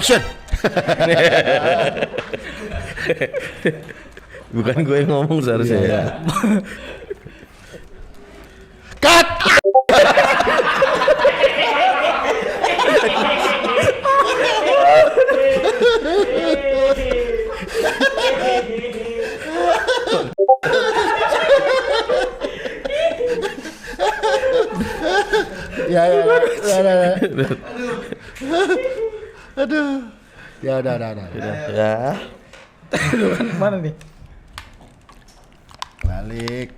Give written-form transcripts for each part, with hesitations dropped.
Action. Bukan gue yang ngomong seharusnya ya. Cut. Ya. Aduh. Ya udah. Ya. Mana nih? Balik.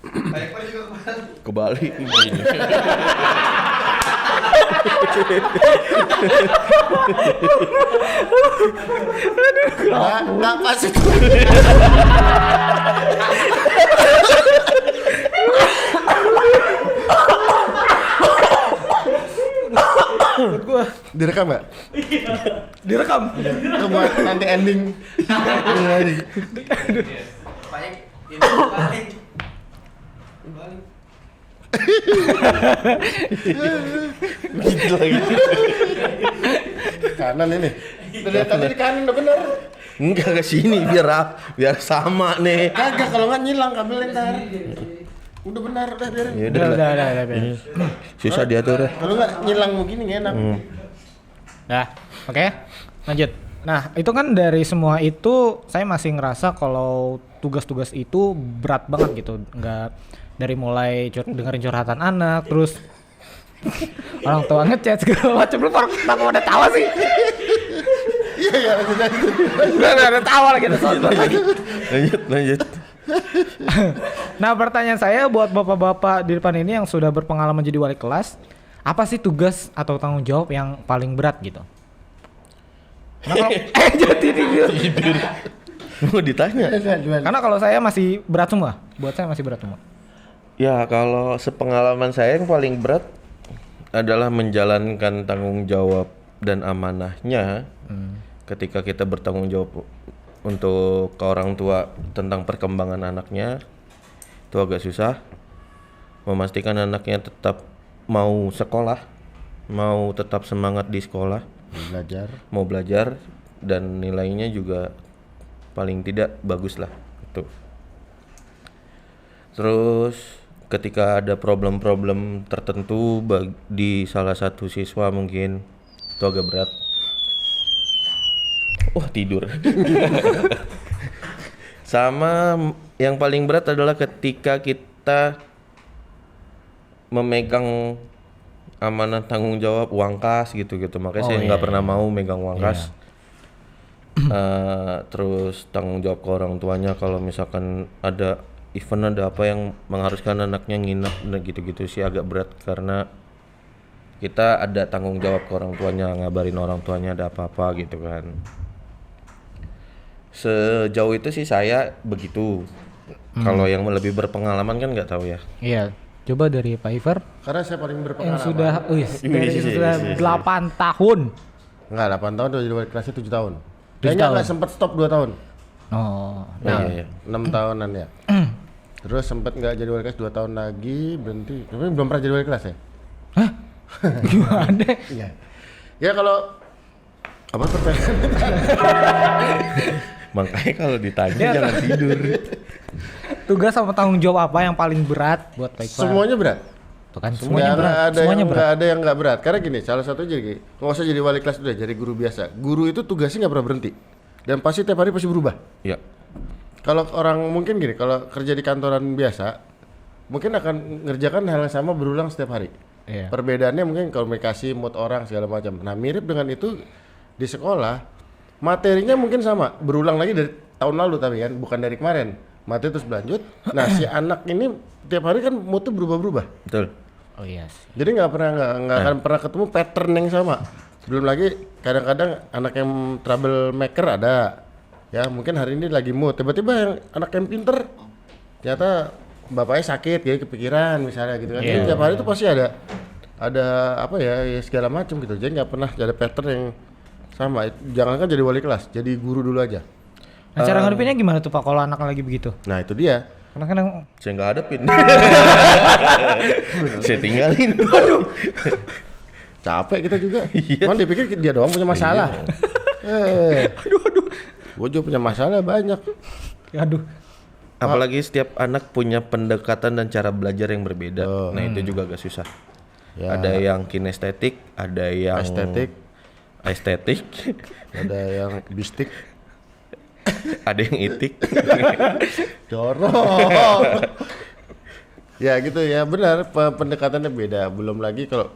Baik juga Kebalik. Nggak pas itu. Direkam nggak? Direkam. Itu buat nanti ending. Baik, ini balik. Gitu lagi. Kanan ini. Dari tadi di kanan udah bener. Enggak ke sini biar sama nih. Kagak kalau nggak nyilang kabel ntar. Udah benar udah biarin. Ya Udah. Susah diatur ya. Kalau nggak nyilang begini nggak enak. Nah, oke. Lanjut. Nah, itu kan dari semua itu saya masih ngerasa kalau tugas-tugas itu berat banget gitu. Nggak dari mulai dengerin curhatan anak, terus orang tua ngechat segala macam. Lu kenapa udah tawa sih? Iya lanjut. Udah ada tawa lagi. Lanjut. Nah, pertanyaan saya buat bapak-bapak di depan ini yang sudah berpengalaman jadi wali kelas, apa sih tugas atau tanggung jawab yang paling berat gitu? Nah, kalau Tidur. Mau ditanya. karena kalau saya masih berat semua, buat saya masih berat semua. Ya kalau sepengalaman saya yang paling berat adalah menjalankan tanggung jawab dan amanahnya ketika kita bertanggung jawab untuk ke orang tua tentang perkembangan anaknya. Itu agak susah. Memastikan anaknya tetap mau sekolah, mau tetap semangat di sekolah, mau belajar dan nilainya juga paling tidak bagus lah itu. Terus ketika ada problem-problem tertentu di salah satu siswa mungkin itu agak berat. Tidur. Sama yang paling berat adalah ketika kita memegang amanah tanggung jawab uang kas gitu. Makanya saya nggak pernah mau megang uang kas. Terus tanggung jawab ke orang tuanya kalau misalkan ada event, ada apa yang mengharuskan anaknya nginep dan gitu-gitu sih agak berat karena kita ada tanggung jawab ke orang tuanya, ngabarin orang tuanya ada apa-apa gitu kan. Sejauh itu sih saya begitu. Kalau yang lebih berpengalaman kan nggak tahu ya. Iya, coba dari Pak Iver Karena saya paling berpengalaman. yang sudah 8 tahun. Enggak, 8 tahun udah jadi wali kelasnya 7 tahun. Kayaknya nggak sempet stop 2 tahun. Oh, Iya. 6 tahunan ya. Terus sempet nggak jadi wali kelas 2 tahun lagi, berhenti. Tapi belum pernah jadi wali kelas ya? hah? Gimana? Iya. Ya kalau apa pertanyaan? Makanya kalau ditanya jangan tidur. Tugas sama tanggung jawab apa yang paling berat buat Pak Iver? Semuanya berat. Tuh kan semuanya berat. Ada Semuanya yang berat. nggak ada yang nggak berat. Karena gini, salah satu jadi nggak usah jadi wali kelas udah, jadi guru biasa. Guru itu tugasnya nggak pernah berhenti dan pasti tiap hari pasti berubah. Ya. Kalau orang mungkin gini, kalau kerja di kantoran biasa, mungkin akan ngerjakan hal yang sama berulang setiap hari. Iya. Perbedaannya mungkin komunikasi, mood orang segala macam. Nah mirip dengan itu di sekolah, materinya mungkin sama, berulang lagi dari tahun lalu tapi kan, bukan dari kemarin. Materi terus berlanjut. Nah si anak ini tiap hari kan moodnya berubah-berubah. Betul. Oh iya sih. Jadi nggak akan pernah ketemu pattern yang sama. Belum lagi kadang-kadang anak yang troublemaker ada. Ya mungkin hari ini lagi mood, tiba-tiba yang anak yang pinter ternyata bapaknya sakit, jadi kepikiran misalnya gitu kan. Jadi tiap hari itu pasti ada apa ya segala macam gitu. Jadi nggak pernah ada pattern yang sama. Jangankan jadi wali kelas, jadi guru dulu aja. Nah, cara ngadepinnya gimana tuh Pak kalau anak lagi begitu? Nah itu dia. Kadang-kadang Saya nggak hadapin. Saya tinggalin. Capek kita juga. Cuman dipikir dia doang punya masalah. Aduh. Gue juga punya masalah banyak. Aduh. Apalagi setiap anak punya pendekatan dan cara belajar yang berbeda. Nah itu juga agak susah. Ya. Ada yang kinestetik, ada yang estetik, ada yang bistik, ada yang itik. dorong. Ya gitu ya, benar pendekatannya beda. Belum lagi kalau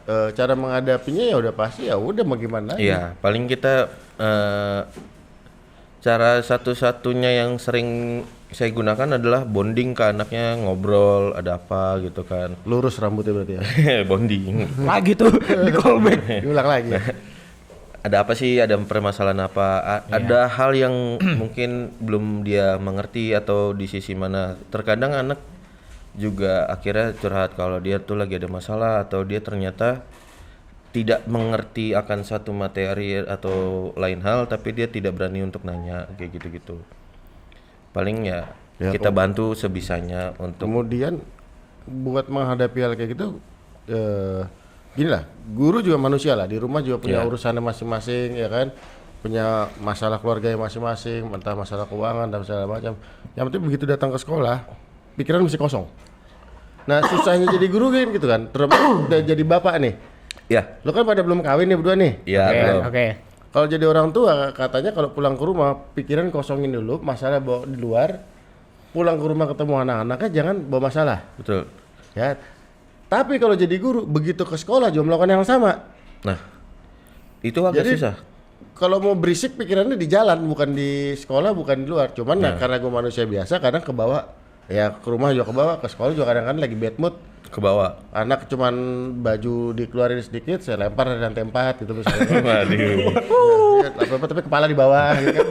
cara menghadapinya ya udah pasti ya udah mau gimana lagi. Iya, paling kita cara satu-satunya yang sering saya gunakan adalah bonding ke anaknya, ngobrol ada apa gitu kan. Lurus rambutnya berarti ya. Bonding. Lagi tuh di callback. Diulang lagi. Ada apa sih, ada permasalahan apa, ada hal yang mungkin belum dia mengerti atau di sisi mana. Terkadang anak juga akhirnya curhat kalau dia tuh lagi ada masalah atau dia ternyata tidak mengerti akan satu materi atau lain hal, tapi dia tidak berani untuk nanya kayak gitu-gitu. Paling ya kita bantu sebisanya untuk Kemudian buat menghadapi hal kayak gitu, gini lah, guru juga manusia lah, di rumah juga punya urusannya masing-masing ya kan, punya masalah keluarga masing-masing, entah masalah keuangan dan segala macam. Yang penting begitu datang ke sekolah, pikiran mesti kosong. Nah susahnya jadi guru kan gitu kan, terus udah jadi bapak nih, ya. lo kan pada belum kawin nih berdua nih. Ya, belum. Oke. Kalau jadi orang tua katanya kalau pulang ke rumah pikiran kosongin dulu, masalah bawa di luar, pulang ke rumah ketemu anak-anaknya jangan bawa masalah. Betul. Ya. Tapi kalau jadi guru begitu ke sekolah juga melakukan yang sama. Nah, itu agak Jadi, susah. Kalau mau berisik pikirannya di jalan, bukan di sekolah, bukan di luar. Cuman karena gue manusia biasa kadang ke bawah, ya ke rumah juga ke bawah, ke sekolah juga kadang-kadang lagi bad mood. Ke bawah. Anak cuman baju dikeluarin sedikit, saya lempar dari lantai 4 gitu misalnya. Waduh. Tapi kepala di bawah gitu kan.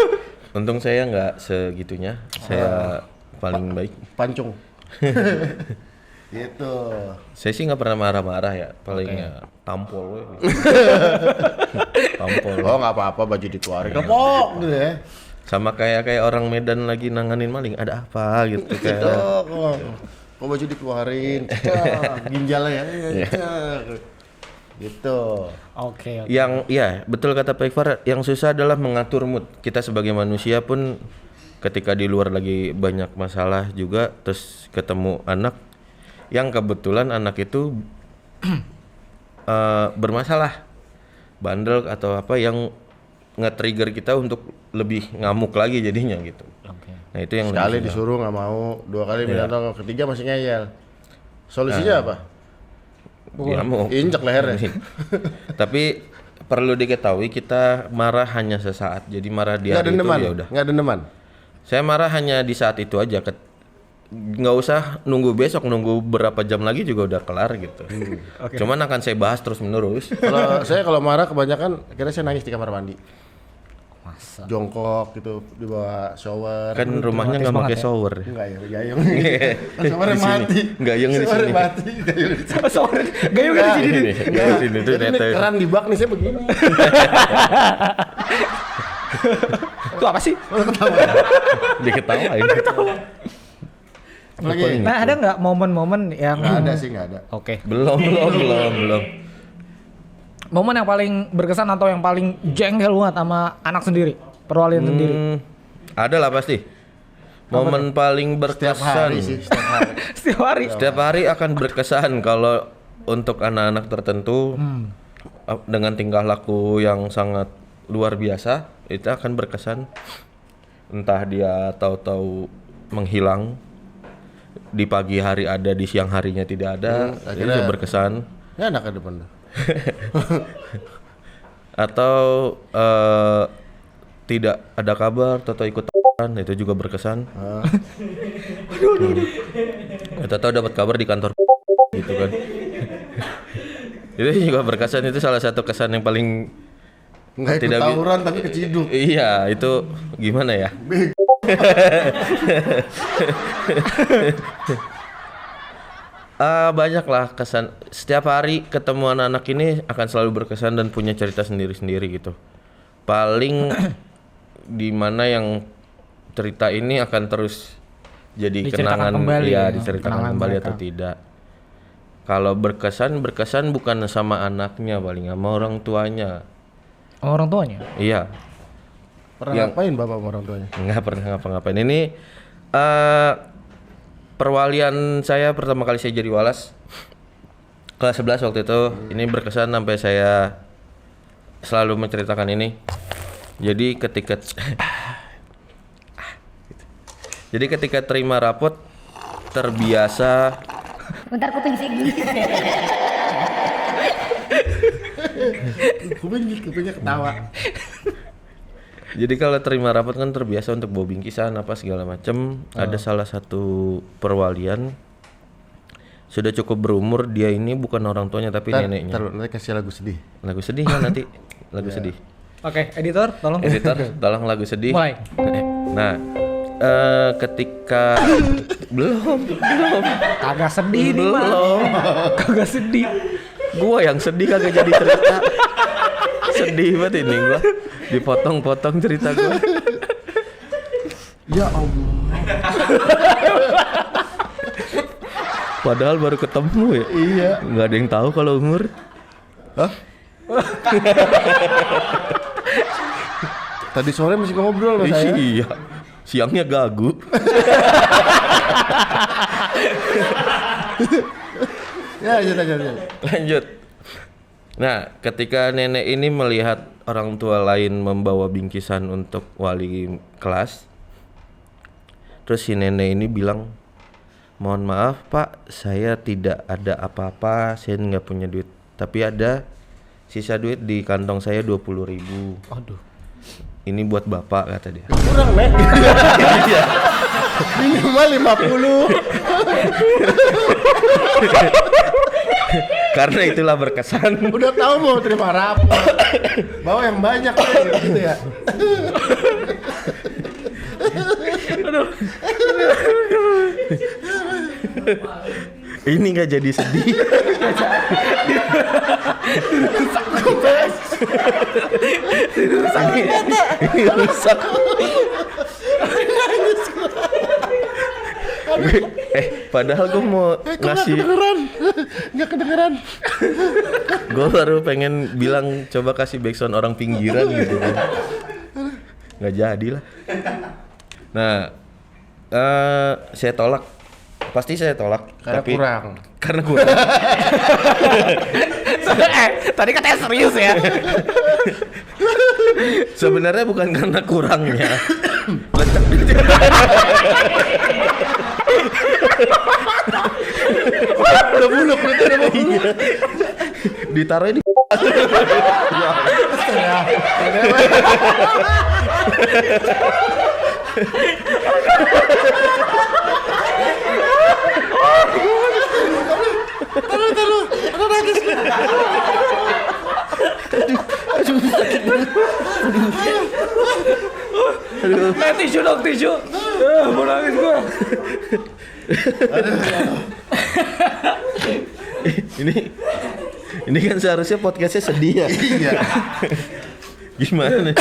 Untung saya nggak segitunya. Saya paling baik. Pancung. Gitu. Saya sih nggak pernah marah-marah ya. Paling ya tampol. Tampol. Oh nggak apa-apa baju dikeluarin. Kepok gitu ya. Sama kayak orang Medan lagi nanganin maling. Ada apa gitu Gitu. kayak. Kok baju dikeluarin. Ginjalnya ya. Gitu. Oke. Yang ya betul kata Pak Iqbal, yang susah adalah mengatur mood. Kita sebagai manusia pun ketika di luar lagi banyak masalah juga, terus ketemu anak yang kebetulan anak itu bermasalah, bandel atau apa yang nge-trigger kita untuk lebih ngamuk lagi jadinya gitu. Oke. Nah itu yang Sekali lebih susah. disuruh nggak mau, 2 kali minta tolong, ketiga masih ngeyel. Solusinya apa? Ngamuk. Injek lehernya. Tapi perlu diketahui kita marah hanya sesaat. Jadi marah di Nggak hari itu dendeman, ya udah. nggak dendeman. Saya marah hanya di saat itu aja. Nggak usah nunggu besok, nunggu berapa jam lagi juga udah kelar gitu. Cuman akan saya bahas terus menerus. Kalau marah kebanyakan, akhirnya saya nangis di kamar mandi. Masa. Jongkok gitu di bawah shower. Kan rumahnya nggak pakai shower. Enggak ya, gayung. Showernya Di sini. mati. Gayung di Showernya sini. mati. Gayung di sini. Sorry. Gayung di sini. Di sini tuh Jadi ini netes. keran di bak nih saya begini. Itu apa sih? Diketawain. Lagi. Nah, ada nggak momen-momen yang Nggak ada sih, nggak ada. Oke. Belum. Momen yang paling berkesan atau yang paling jengkel banget sama anak sendiri, perwalian sendiri. Ada lah pasti. Momen paling Setiap berkesan. hari sih, setiap hari. Setiap hari. Setiap hari akan berkesan kalau untuk anak-anak tertentu dengan tingkah laku yang sangat luar biasa itu akan berkesan. Entah dia tahu-tahu menghilang, di pagi hari ada, di siang harinya tidak ada, itu akhirnya- berkesan. Ya anak ke depan. Atau tidak ada kabar atau ikut itu juga berkesan. Atau dapat kabar di kantor gitu kan. Itu juga berkesan, itu salah satu kesan yang paling Nggak ikut Tidak bi- tawuran tapi keciduk. iya, itu gimana ya? Banyak lah kesan. Setiap hari ketemu anak-anak ini akan selalu berkesan dan punya cerita sendiri-sendiri gitu. Paling di mana yang cerita ini akan terus jadi Diceritakan kenangan, kembali ya ya, diceritakan kenangan kembali mereka. atau tidak. Kalau berkesan bukan sama anaknya paling sama orang tuanya. Orang tuanya. Iya, Pernah ngapain bapak sama orang tuanya? nggak pernah ngapa-ngapain. Ini perwalian saya pertama kali saya jadi walas kelas 11 waktu itu. Ini berkesan sampai saya selalu menceritakan ini. Jadi ketika terima rapot terbiasa Bentar kuping sih. Kupingnya ketawa. Jadi kalau terima rapot kan terbiasa untuk bawa bingkisan apa segala macem. Ada salah satu perwalian sudah cukup berumur, dia ini bukan orang tuanya tapi neneknya. Nanti kasih lagu sedih. Lagu sedih kan nanti lagu sedih. Oke, editor tolong. Editor tolong lagu sedih. Mulai. Nah, ketika belum Kagak sedih nih, Mas. belum Kagak sedih. gua yang sedih kagak jadi cerita. Sedih banget ini gua. Dipotong-potong cerita gua. Ya Allah. Padahal baru ketemu ya. Iya. Nggak ada yang tahu kalau umur. Hah? Tadi sore masih ngobrol sama saya. Iya. Siangnya gagu. Ya, lanjut. Lanjut. Nah, ketika nenek ini melihat orang tua lain membawa bingkisan untuk wali kelas, terus si nenek ini bilang, mohon maaf pak, saya tidak ada apa-apa, saya nggak punya duit, tapi ada sisa duit di kantong saya 20.000. Aduh. Ini buat bapak, kata dia. Kurang, Nek. Iya. Minimal 50. Karena itulah berkesan. Udah tahu mau terima rapor. Bawa yang banyak gitu ya. Ini nggak jadi sedih. Ini rusak. Padahal gue mau ngasih. Nggak kedengeran. Gue baru pengen bilang coba kasih backsound orang pinggiran gitu kan. Nggak jadi lah. Nah, saya tolak. Pasti saya tolak. Karena tapi kurang. Karena kurang. Tadi katanya serius ya. Sebenarnya bukan karena kurangnya. Lecek Udah buluk itu udah mau buluk. ditaruh di Tisu dong, tisu. Mau nangis gua. ini kan seharusnya podcastnya sedih ya. Iya. Gimana nih?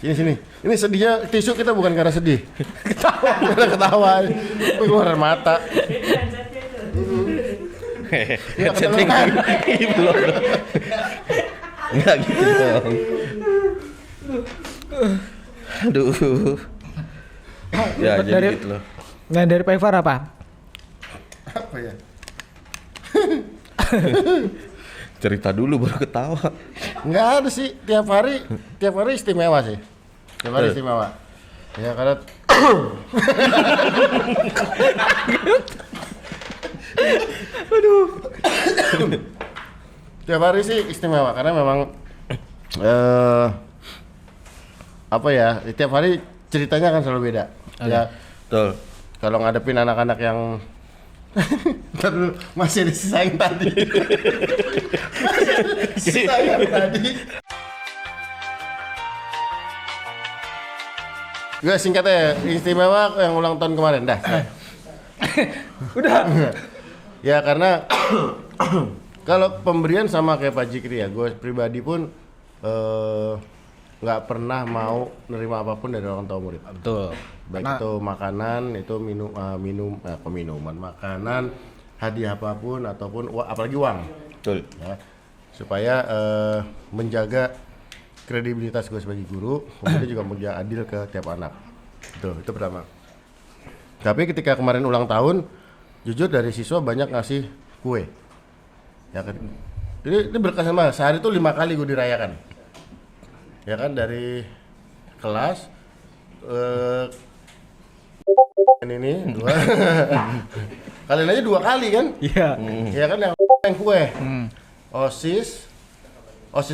Sini. Ini sedihnya tisu kita bukan karena sedih. Karena ketawa. Keluar mata. Headsetnya belum. Enggak gitu dong. Aduh. Ya jadi gitu loh. Nah, dari Pak Ivar apa? Apa ya? Cerita dulu baru ketawa. Nggak ada sih, tiap hari istimewa sih. Tiap hari istimewa. Ya karena tiap hari sih istimewa karena memang apa ya? Tiap hari ceritanya akan selalu beda. Ya Betul. kalau ngadepin anak-anak yang ntar dulu, masih ada sisa yang tadi. Sisa yang tadi. Gue singkatnya istimewa yang ulang tahun kemarin dah. Udah. Ya karena kalau pemberian sama kayak Pak Jikri ya, gue pribadi pun nggak pernah mau nerima apapun dari orang tua murid. Betul. Baik itu makanan, itu peminuman, makanan, hadiah apapun ataupun apalagi uang. Betul. Ya, supaya menjaga kredibilitas gue sebagai guru, kemudian juga menjaga adil ke tiap anak. Itu pertama. Tapi ketika kemarin ulang tahun, jujur dari siswa banyak ngasih kue. Ya kan? Ini berkesan banget. Sehari itu 5 kali gue dirayakan. Ya kan, dari kelas ini 2 kalian aja 2 kali kan? Iya. Ya kan, yang kue. OSIS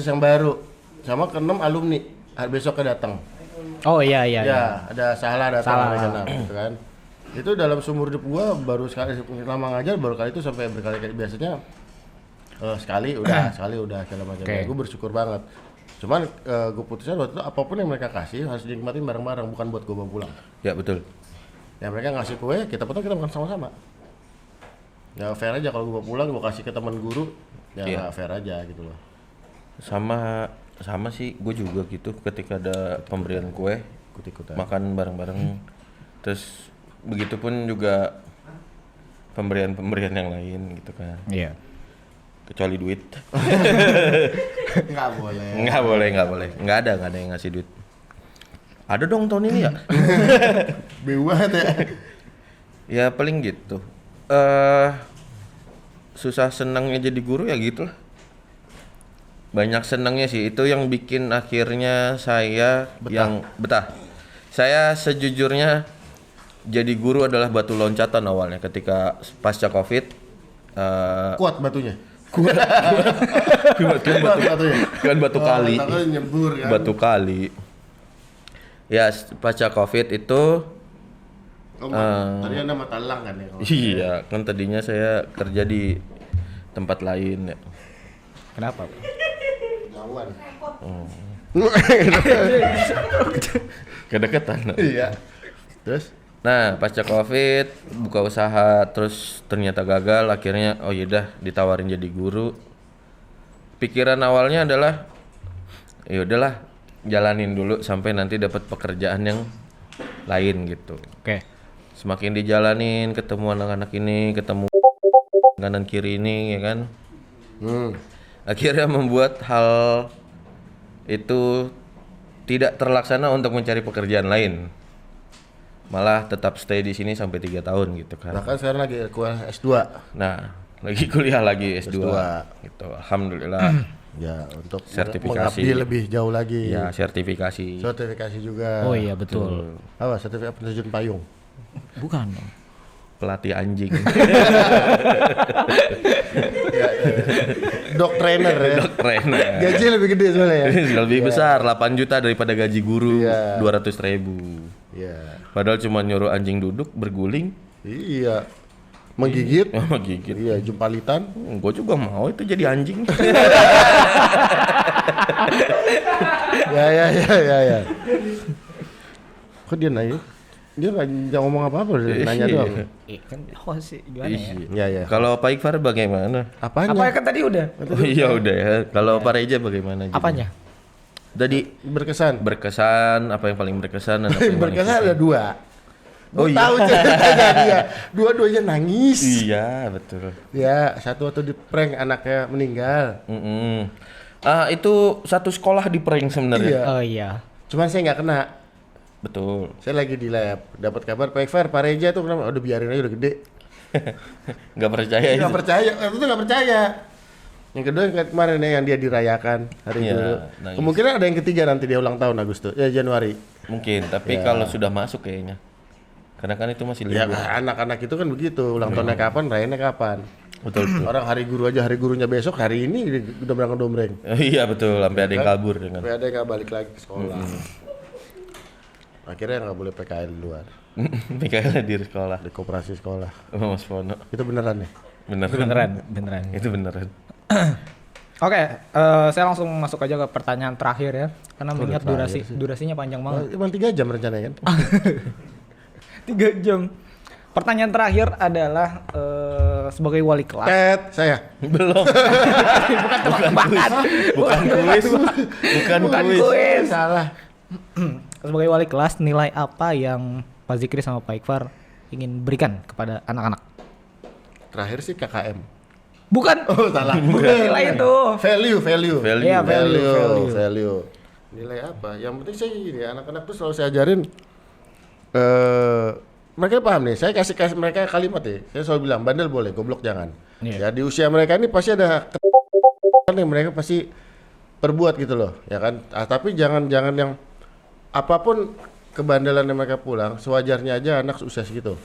yang baru sama ke-6 alumni besoknya datang. Oh iya. Ya, ada salah datang Salah. hari ke-6 gitu kan. Itu dalam seumur hidup gua baru sekali lama ngajar, baru kali itu sampai berkali-kali. Biasanya sekali udah segala macam. Okay. Gue bersyukur banget. Cuman gue putusnya waktu itu apapun yang mereka kasih harus dinikmatin bareng-bareng, bukan buat gue bawa pulang. Ya betul. Ya mereka ngasih kue, kita potong, kita makan sama-sama. Ya fair aja kalau gue bawa pulang, gue kasih ke teman guru, ya Iya. nggak fair aja gitu loh. Sama sih, gue juga gitu. Ketika ada pemberian kue, Ikut-ikutan. makan bareng-bareng. Terus begitupun juga pemberian yang lain gitu kan. Iya. Nggak Kecuali duit. boleh. Nggak boleh. Nggak ada yang ngasih duit. Ada dong tahun ini ya? Beu banget ya. Ya paling gitu. Susah senangnya jadi guru ya gitu lah. Banyak senangnya sih, itu yang bikin akhirnya saya yang betah. Saya sejujurnya jadi guru adalah batu loncatan awalnya ketika pasca Covid. Kuat batunya. Kan batu kali. Takutnya nyebur kan. Batu kali. Ya pasca Covid itu Tadi Anda matalang kan ya? Kalau iya, kan tadinya saya kerja di tempat lain ya. Kenapa? Jauhan. Kedekatan. Iya. Terus? Nah, pasca Covid buka usaha terus ternyata gagal, akhirnya oh yaudah ditawarin jadi guru. Pikiran awalnya adalah ya udahlah jalanin dulu sampai nanti dapat pekerjaan yang lain gitu. Oke. Semakin dijalanin, ketemu anak-anak ini, ketemu kanan kiri ini ya kan. Akhirnya membuat hal itu tidak terlaksana untuk mencari pekerjaan lain. Malah tetap stay di sini sampai 3 tahun gitu kan. Bahkan sekarang lagi kuliah S2. Nah, lagi kuliah lagi S2. S2. Gitu. Alhamdulillah. Ya, untuk Sertifikasi. mengabdi lebih jauh lagi. Ya, sertifikasi. Sertifikasi juga. Oh iya betul. Apa? Sertifikat penerjun payung. Bukan dong. Pelatih anjing. Dog trainer ya. Keren. Gaji lebih gede soalnya ya. Lebih besar 8 juta daripada gaji guru Iya. 200.000. Iya. Padahal cuma nyuruh anjing duduk berguling Iya. Menggigit. sama gigit. Iya, jumpalitan. Gue juga mau itu jadi anjing. Ya. Kok dia nanya? Dia nggak ngomong apa-apa, dia nanya doang. Kan sih gimana ya? Iya, ya. Kalau Pak Iqbal bagaimana? Apanya? Apa kan tadi udah? Oh iya udah ya. Kalau Pak Reja bagaimana? Jadi? Apanya? Tadi Berkesan. berkesan, apa yang paling berkesan dan apa yang paling Berkesan ada 2. Oh iya. Tahu ceritanya dia. Dua-duanya nangis. Iya betul. Ya, satu waktu di prank anaknya meninggal. Itu satu sekolah di prank sebenarnya. Iya. Oh iya. Cuman saya nggak kena. Betul. Saya lagi di lab, dapat kabar Pak Iqbal, Pak Reja tuh kenapa? Udah biarin aja, udah gede. Nggak percaya itu. Nggak percaya, itu nggak percaya. Yang kedua yang kemarin ya, yang dia dirayakan hari Iya, dulu. nangis. Kemungkinan ada yang ketiga nanti dia ulang tahun Agustus, ya Januari. Mungkin, tapi Ya. kalau sudah masuk kayaknya. Karena kan itu masih Ya libur. anak-anak itu kan begitu, ulang tahunnya kapan, rayainnya kapan. Betul. Orang hari guru aja, hari gurunya besok, hari ini udah berangkat dombreng. Iya betul, sampai ada yang kabur dengan. Sampai ada yang nggak balik lagi ke sekolah. Akhirnya nggak boleh PKL di luar, PKL di sekolah. di koperasi sekolah. Oh, Mas Pono. Itu beneran nih? Beneran. Beneran. Itu beneran. Oke, saya langsung masuk aja ke pertanyaan terakhir ya. Karena mengingat durasinya panjang banget. Emang 3 jam rencananya kan? 3 jam. Pertanyaan terakhir adalah sebagai wali kelas. Tet, saya. Belum. Bukan tebak-tebakan. Bukan kuis. Bukan kuis. Salah. Sebagai wali kelas, nilai apa yang Pak Zikri sama Pak Iqbal ingin berikan kepada anak-anak? Terakhir sih KKM. Bukan. Oh, salah. Nilai itu. Value. Iya, Value. Nilai apa? Yang penting saya gini, anak-anak tuh selalu saya ajarin mereka paham nih. Saya kasih mereka kalimat ya. Saya selalu bilang, bandel boleh, goblok jangan. Iya. Ya di usia mereka ini pasti ada yang mereka pasti perbuat gitu loh, ya kan? Tapi jangan yang apapun kebandelan yang mereka pulang, sewajarnya aja anak usia segitu.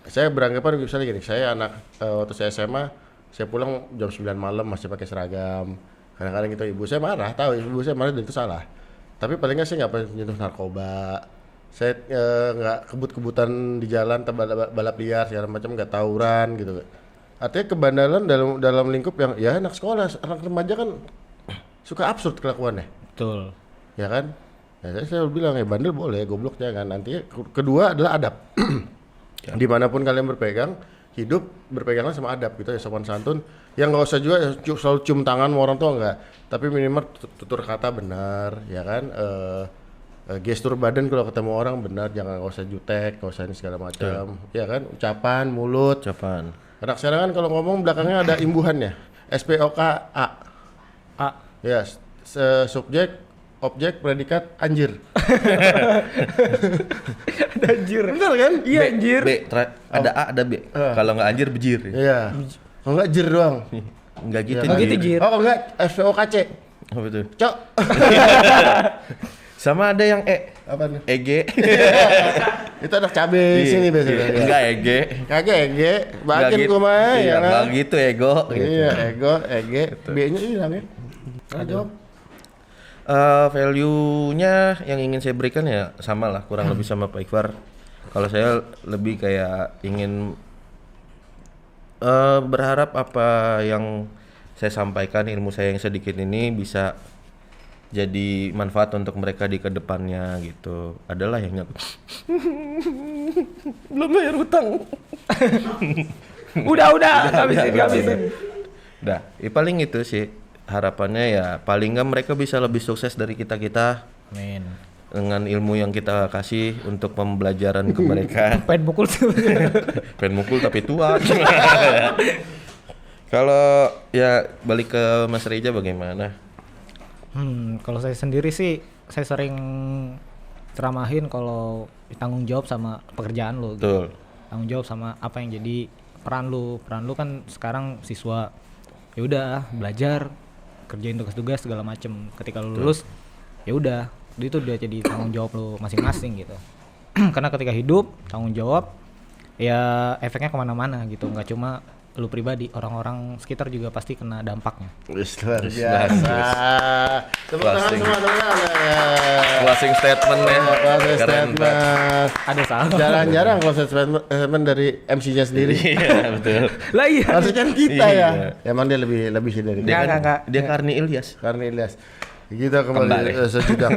Saya beranggapan misalnya gini, saya anak waktu saya SMA, saya pulang jam 9 malam masih pakai seragam. Kadang-kadang gitu ibu saya marah, tahu ibu saya marah dan itu salah. Tapi paling nggak saya nggak pernah nyentuh narkoba. Saya nggak kebut-kebutan di jalan, balap liar segala macam, nggak tawuran gitu. Artinya kebandalan dalam lingkup yang ya anak sekolah, anak remaja kan suka absurd kelakuannya. Betul. Ya kan? Ya, saya selalu bilang ya bandel boleh, goblok jangan. Nanti kedua adalah adab. Dimanapun kalian berpegang, hidup berpeganglah sama adab gitu ya, sopan santun. Yang nggak usah juga selalu cium tangan sama orang tua enggak, tapi minimal tutur kata benar, ya kan? Gestur badan kalau ketemu orang benar, jangan nggak usah jutek, nggak usah ini segala macam, ya kan? Ucapan, mulut. Ucapan. Anak sekarang kan kalau ngomong belakangnya ada imbuhannya, SPOK A. A. Ya, subjek, objek, predikat, anjir. Anjir. Bener kan? Iya anjir. Ada A, ada B. Kalau nggak anjir, bejir. Iya. Kalau enggak jir doang. Nggak gitu. Nggak gitu, Jir. Oh enggak, SPOKC. Apa tuh? Cok. Sama ada yang E. Apa nih? EG. Itu anak cabe sini biasanya. Enggak EG. Kagak EG, Nggak bagian gitu. gua mah Iya, ya kan. nggak gitu ego. Gitu. Iya, ego, EG, B-nya hilang ya. Aduh. Value-nya yang ingin saya berikan ya sama lah, kurang lebih sama Pak Iqbal. Kalau saya lebih kayak ingin berharap apa yang saya sampaikan, ilmu saya yang sedikit ini bisa jadi manfaat untuk mereka di kedepannya gitu. Adalah yang belum bayar hutang. Udah, habisin. Udah, ya paling itu sih harapannya ya, paling nggak mereka bisa lebih sukses dari kita Amin. dengan ilmu yang kita kasih untuk pembelajaran ke mereka. Pengen pukul tuh. Pengen mukul tapi tua. Kalau ya balik ke Mas Reja bagaimana? Kalau saya sendiri sih, saya sering ceramahin kalau tanggung jawab sama pekerjaan lo. Gitu. Betul. Tanggung jawab sama apa yang jadi peran lu. Peran lu kan sekarang siswa. Ya udah, belajar, kerjain tugas-tugas segala macem. Ketika lu lulus, ya udah, itu udah jadi tanggung jawab lu masing-masing gitu. Karena ketika hidup, tanggung jawab, ya efeknya kemana-mana gitu. Nggak cuma lu pribadi, orang-orang sekitar juga pasti kena dampaknya. Luar biasa. Tepuk tangan Closing. semua teman-teman. Closing statement ya. Closing Keren statement. banget. Ada salah. Jarang-jarang closing statement dari MC-nya sendiri. Iya betul. Lah iya. Harusnya kan kita Iya. ya. Emang dia lebih sih dari Dia kita. Nggak. Dia Karni Ilyas. Karena Ilyas. Kita kembali Kembali. sejudak.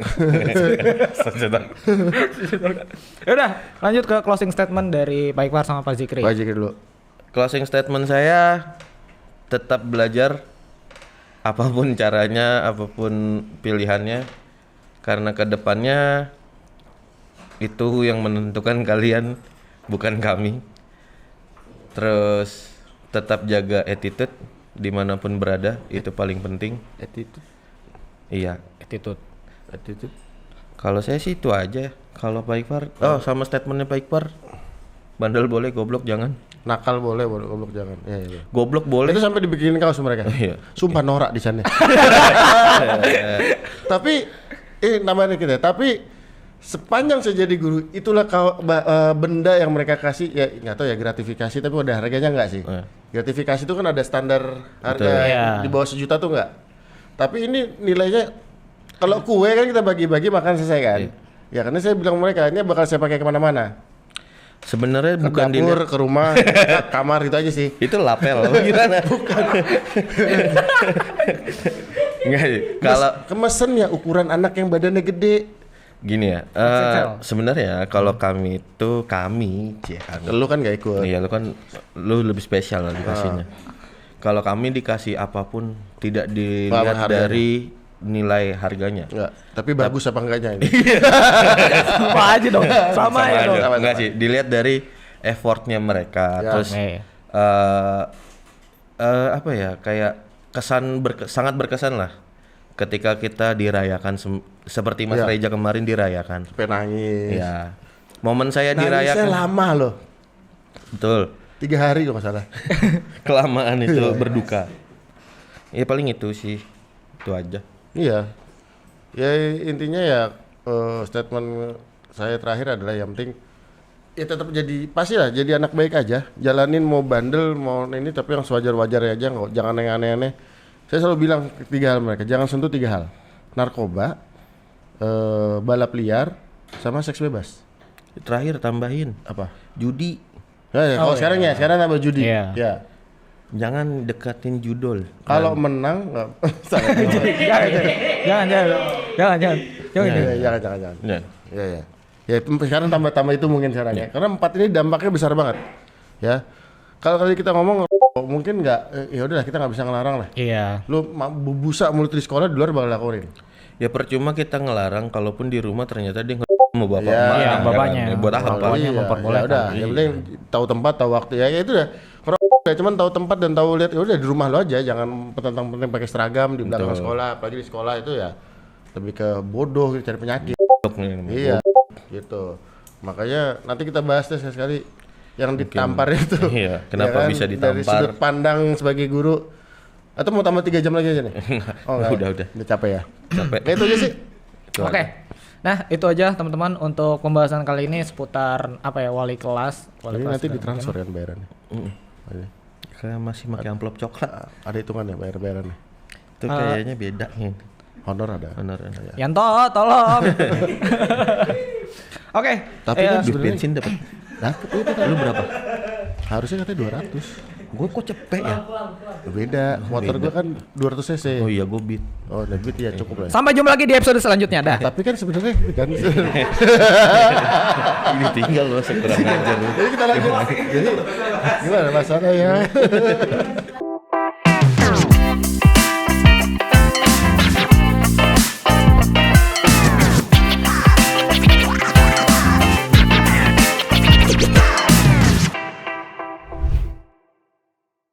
Ya udah, lanjut ke closing statement dari Pak Iqbal sama Pak Zikri. Wajib dulu. Closing statement saya, tetap belajar apapun caranya, apapun pilihannya, karena kedepannya itu yang menentukan kalian, bukan kami. Terus tetap jaga attitude dimanapun berada, itu paling penting. Attitude. Iya. Attitude. Attitude. Kalau saya sih itu aja. Kalau Pak Iqbal, oh sama statementnya Pak Iqbal, bandel boleh, goblok jangan. Nakal boleh, goblok jangan. Iya. Goblok boleh. Itu sampai dibikinin kaos mereka. Iya. Sumpah norak di sana. Tapi namanya kita. Tapi sepanjang saya jadi guru, itulah benda yang mereka kasih ya, nggak tahu ya gratifikasi, tapi ada harganya nggak sih? Gratifikasi itu kan ada standar harga Betul. Iya. di bawah 1 juta tuh nggak. Tapi ini nilainya kalau kue kan kita bagi-bagi makan selesai kan? Iya. Ya karena saya bilang mereka ini bakal saya pakai kemana-mana. Sebenarnya Ke bukan dapur, ke rumah, ke kamar itu aja sih. itu lapel gimana? Bukan. Enggak sih. Kalau Kemesen ya ukuran anak yang badannya gede. Gini ya, sebenarnya kalau kami itu kami. Lu kan gak ikut. Iya, lu lebih spesial lah dikasihnya. Kalau kami dikasih apapun tidak dilihat harganya. dari nilai harganya. Enggak, tapi bagus apa enggaknya ini? Sama aja dong. Sama ya dong. aja. Enggak sih, dilihat dari effortnya mereka. Ya. Terus apa ya, kayak sangat berkesan lah ketika kita dirayakan seperti Mas Ya. Reja kemarin dirayakan. Sampai nangis. Ya. Momen saya Nangisnya dirayakan. lama loh. Betul. 3 hari kalau nggak salah. Kelamaan itu berduka. Ya paling itu sih. Itu aja. Iya. Ya intinya ya statement saya terakhir adalah yang penting ya tetap pastilah jadi anak baik aja. Jalanin mau bandel mau ini tapi yang sewajar-wajarnya aja, nggak jangan yang aneh-aneh. Saya selalu bilang 3 hal mereka, jangan sentuh 3 hal. Narkoba, balap liar, sama seks bebas. Terakhir tambahin Apa? judi. Kalau sekarang ya, sekarang tambah judi. Iya. Ya. Jangan dekatin judul. Kalau menang nggak salah. Jangan. Jangan. Ya. Ya. Ya itu sekarang tambah itu mungkin sekarang ya. Karena 4 ini dampaknya besar banget. Ya. Kalau kali kita ngomong mungkin nggak, ya udahlah kita nggak bisa ngelarang lah. Iya. Lu busa mulut di sekolah di luar bakal lakuin. Ya percuma kita ngelarang kalaupun di rumah ternyata dia mau bapak Iya, emak, iya, ya bapaknya. kan? Ya, buat apa? Bapaknya memperbolehkan. Ya udah, yang penting tahu tempat, tahu waktu ya itu dah. Kalau ya cuman tahu tempat dan tahu lihat, ya udah di rumah lo aja, jangan penting pakai seragam di belakang sekolah, apalagi di sekolah itu ya lebih ke bodoh cari penyakit. Iya, gitu. Makanya nanti kita bahas deh sekali yang ditampar itu. Iya, kenapa bisa Dari ditampar? sudut pandang sebagai guru. Atau mau tambah 3 jam lagi aja nih? Oh, enggak. Udah capek ya. capek. Nah, itu aja sih. Oke. Nah, itu aja teman-teman untuk pembahasan kali ini seputar apa ya, wali kelas. Ini nanti ditransfer kan bayarannya. Kayak masih pakai amplop coklat. Ada hitungannya bayar-bayarannya. Itu kayaknya beda nih. Honor ada. Honor. Yanto, tolong. Oke. Tapi kan Duit sebenarnya bensin dapat. dapat itu kan. Lu berapa? Harusnya katanya 200. Gue kok cepet ya? Beda. Motor gua kan 200 cc. Oh iya, gue beat. Oh, lebih ya cukup lah. Sampai jumpa lagi di episode selanjutnya. Dah. Tapi kan sebenarnya kan Ini tinggal lo sekurang ajar. Jadi kita lanjut. Jadi gimana masalahnya?